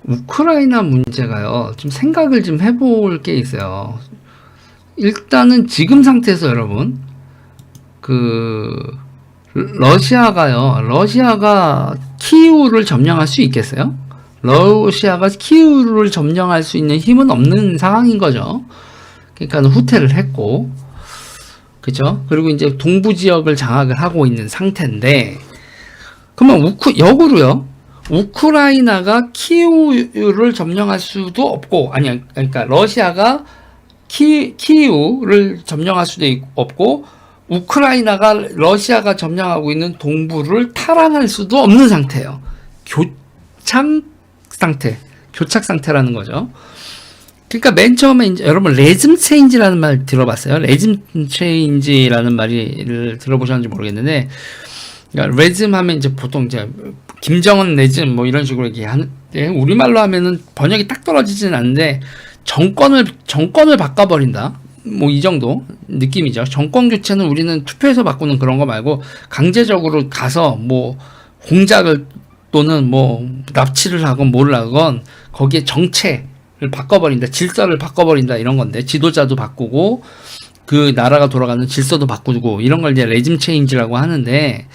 우크라이나 문제가요, 좀 생각을 좀 해볼 게 있어요. 일단은 지금 상태에서 여러분, 러시아가 키이우를 점령할 수 있겠어요? 러시아가 키이우를 점령할 수 있는 힘은 없는 상황인 거죠. 그러니까 후퇴를 했고, 그죠? 그리고 이제 동부 지역을 장악을 하고 있는 상태인데, 그러면 역으로요, 우크라이나가 키이우를 점령할 수도 없고, 아니, 그러니까 러시아가 키이우를 점령할 수도 없고, 우크라이나가 러시아가 점령하고 있는 동부를 탈환할 수도 없는 상태예요. 교착 상태라는 거죠. 그러니까 맨 처음에 이제 여러분 레즘 체인지라는 말 들어봤어요? 레즘 체인지라는 말을 들어보셨는지 모르겠는데, 그러니까 레즘 하면 이제 보통 이제 김정은 레즘 뭐 이런 식으로 얘기하는데, 우리말로 하면은 번역이 딱 떨어지진 않는데 정권을 바꿔버린다. 뭐 이 정도 느낌이죠. 정권 교체는 우리는 투표해서 바꾸는 그런 거 말고 강제적으로 가서 뭐 공작을 또는 뭐 납치를 하건 뭘 하건 거기에 정체를 바꿔버린다, 질서를 바꿔버린다 이런 건데, 지도자도 바꾸고 그 나라가 돌아가는 질서도 바꾸고 이런 걸 이제 레짐 체인지라고 하는데,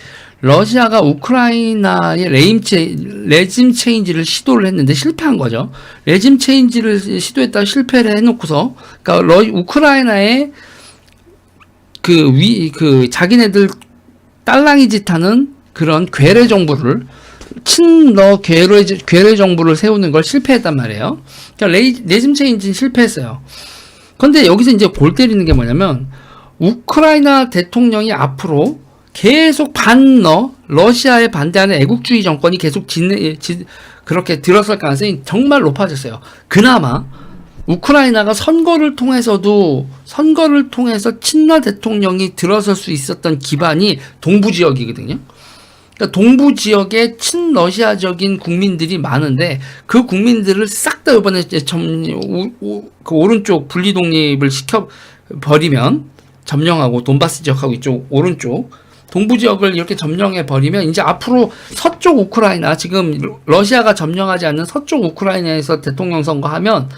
러시아가 우크라이나의 레짐 체인지를 시도를 했는데 실패한 거죠. 레짐 체인지를 시도했다가 실패를 해놓고서, 그러니까 우크라이나의 자기네들 딸랑이 짓 하는 그런 괴뢰 정부를, 괴뢰 정부를 세우는 걸 실패했단 말이에요. 그러니까 레짐 체인지는 실패했어요. 근데 여기서 이제 골 때리는 게 뭐냐면, 우크라이나 대통령이 앞으로 계속 러시아에 반대하는 애국주의 정권이 계속 그렇게 들어설 가능성이 정말 높아졌어요. 그나마 우크라이나가 선거를 통해서 친러 대통령이 들어설 수 있었던 기반이 동부 지역이거든요. 그러니까 동부 지역에 친러시아적인 국민들이 많은데, 그 국민들을 싹 다 이번에 그 오른쪽 분리 독립을 시켜 버리면, 점령하고 돈바스 지역하고 이쪽 오른쪽 동부 지역을 이렇게 점령해 버리면, 이제 앞으로 서쪽 우크라이나, 지금 러시아가 점령하지 않는 서쪽 우크라이나에서 대통령 선거하면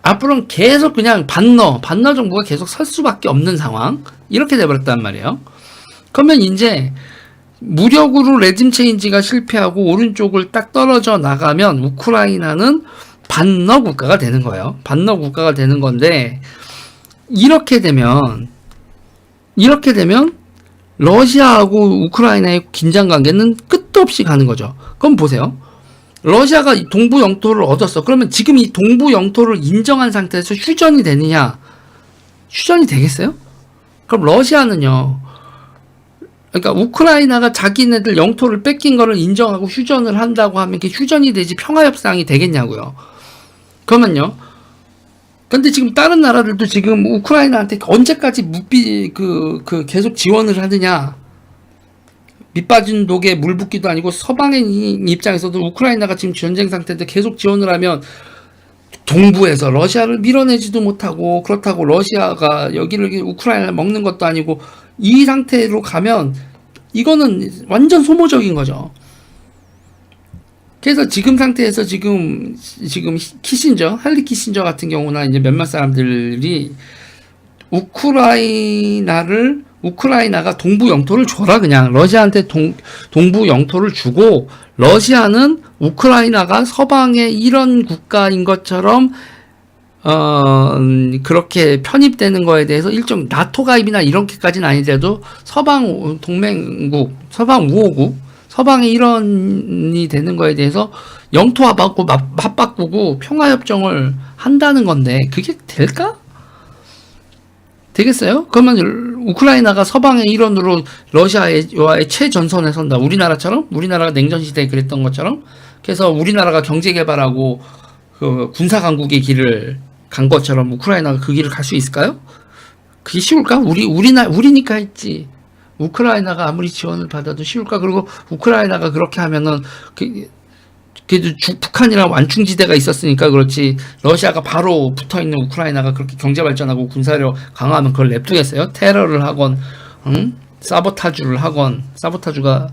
앞으로는 계속 그냥 반러 정부가 계속 설 수밖에 없는 상황, 이렇게 돼버렸단 말이에요. 그러면 이제 무력으로 레짐 체인지가 실패하고 오른쪽을 딱 떨어져 나가면 우크라이나는 반러 국가가 되는 거예요. 반러 국가가 되는 건데, 이렇게 되면 러시아하고 우크라이나의 긴장 관계는 끝도 없이 가는 거죠. 그럼 보세요. 러시아가 동부 영토를 얻었어. 그러면 지금 이 동부 영토를 인정한 상태에서 휴전이 되느냐? 휴전이 되겠어요? 그럼 러시아는요, 그러니까 우크라이나가 자기네들 영토를 뺏긴 거를 인정하고 휴전을 한다고 하면 그게 휴전이 되지 평화협상이 되겠냐고요. 그러면요, 근데 지금 다른 나라들도 지금 우크라이나한테 언제까지 계속 지원을 하느냐? 밑빠진 독에 물 붓기도 아니고, 서방의 입장에서도 우크라이나가 지금 전쟁 상태인데 계속 지원을 하면 동부에서 러시아를 밀어내지도 못하고, 그렇다고 러시아가 여기를 우크라이나를 먹는 것도 아니고, 이 상태로 가면 이거는 완전 소모적인 거죠. 그래서 지금 상태에서 지금 헨리 키신저 같은 경우나 이제 몇몇 사람들이 우크라이나가 동부 영토를 줘라, 그냥 러시아한테 동부 영토를 주고, 러시아는 우크라이나가 서방의 이런 국가인 것처럼 그렇게 편입되는 거에 대해서 일종 나토 가입이나 이렇게까지는 아니더라도 서방 동맹국, 서방 우호국, 서방의 일원이 되는 거에 대해서 영토 맞바꾸고 평화협정을 한다는 건데, 그게 될까? 되겠어요? 그러면 우크라이나가 서방의 일원으로 러시아와의 최전선에 선다. 우리나라가 냉전시대에 그랬던 것처럼. 그래서 우리나라가 경제개발하고 그 군사강국의 길을 간 것처럼 우크라이나가 그 길을 갈 수 있을까요? 그게 쉬울까? 우리니까 했지. 우크라이나가 아무리 지원을 받아도 쉬울까? 그리고 우크라이나가 그렇게 하면은 그래도 북한이랑 완충지대가 있었으니까 그렇지, 러시아가 바로 붙어있는 우크라이나가 그렇게 경제발전하고 군사력 강화하면 그걸 냅두겠어요? 테러를 하건, 사보타주를 하건, 사보타주가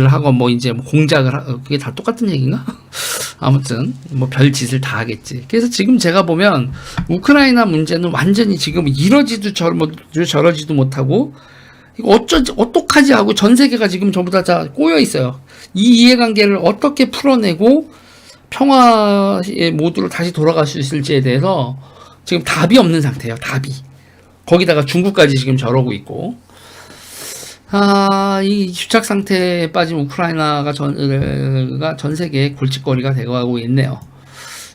하고 뭐 이제 뭐 공작을 그게 다 똑같은 얘기인가? 아무튼 뭐 별짓을 다 하겠지. 그래서 지금 제가 보면 우크라이나 문제는 완전히 지금 이러지도 저러지도 못하고 이거 어떡하지 하고 전 세계가 지금 전부 다 꼬여 있어요. 이 이해관계를 어떻게 풀어내고 평화의 모드로 다시 돌아갈 수 있을지에 대해서 지금 답이 없는 상태예요. 답이. 거기다가 중국까지 지금 저러고 있고. 이 휴착 상태에 빠진 우크라이나가 전 세계의 골칫거리가 되어가고 있네요.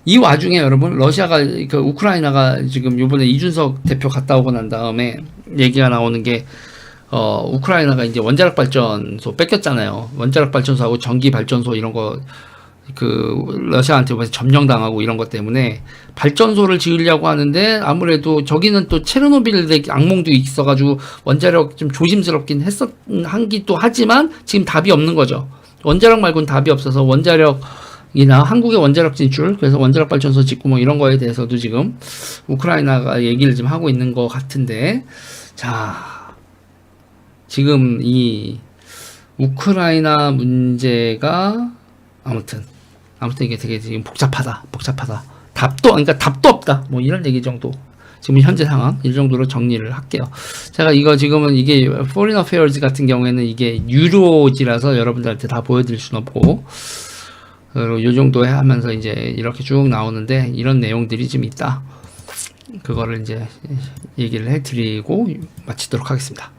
이 와중에 여러분, 러시아가, 우크라이나가 지금 요번에 이준석 대표 갔다 오고 난 다음에 얘기가 나오는 게, 우크라이나가 이제 원자력 발전소 뺏겼잖아요. 원자력 발전소하고 전기 발전소 이런 거, 러시아한테 점령당하고 이런 것 때문에 발전소를 지으려고 하는데 아무래도 저기는 또 체르노빌 악몽도 있어가지고 원자력 좀 조심스럽긴 한기도 하지만 지금 답이 없는 거죠. 원자력 말고는 답이 없어서 원자력이나 한국의 원자력 진출, 그래서 원자력 발전소 짓고 뭐 이런 거에 대해서도 지금 우크라이나가 얘기를 좀 하고 있는 것 같은데, 자, 지금 이 우크라이나 문제가 아무튼 이게 되게 지금 복잡하다. 그러니까 답도 없다. 뭐 이런 얘기 정도. 지금 현재 상황 이 정도로 정리를 할게요. 제가 이거 지금은 이게 Foreign Affairs 같은 경우에는 이게 유료지라서 여러분들한테 다 보여드릴 수는 없고, 요 정도 하면서 이제 이렇게 쭉 나오는데 이런 내용들이 좀 있다. 그거를 이제 얘기를 해드리고 마치도록 하겠습니다.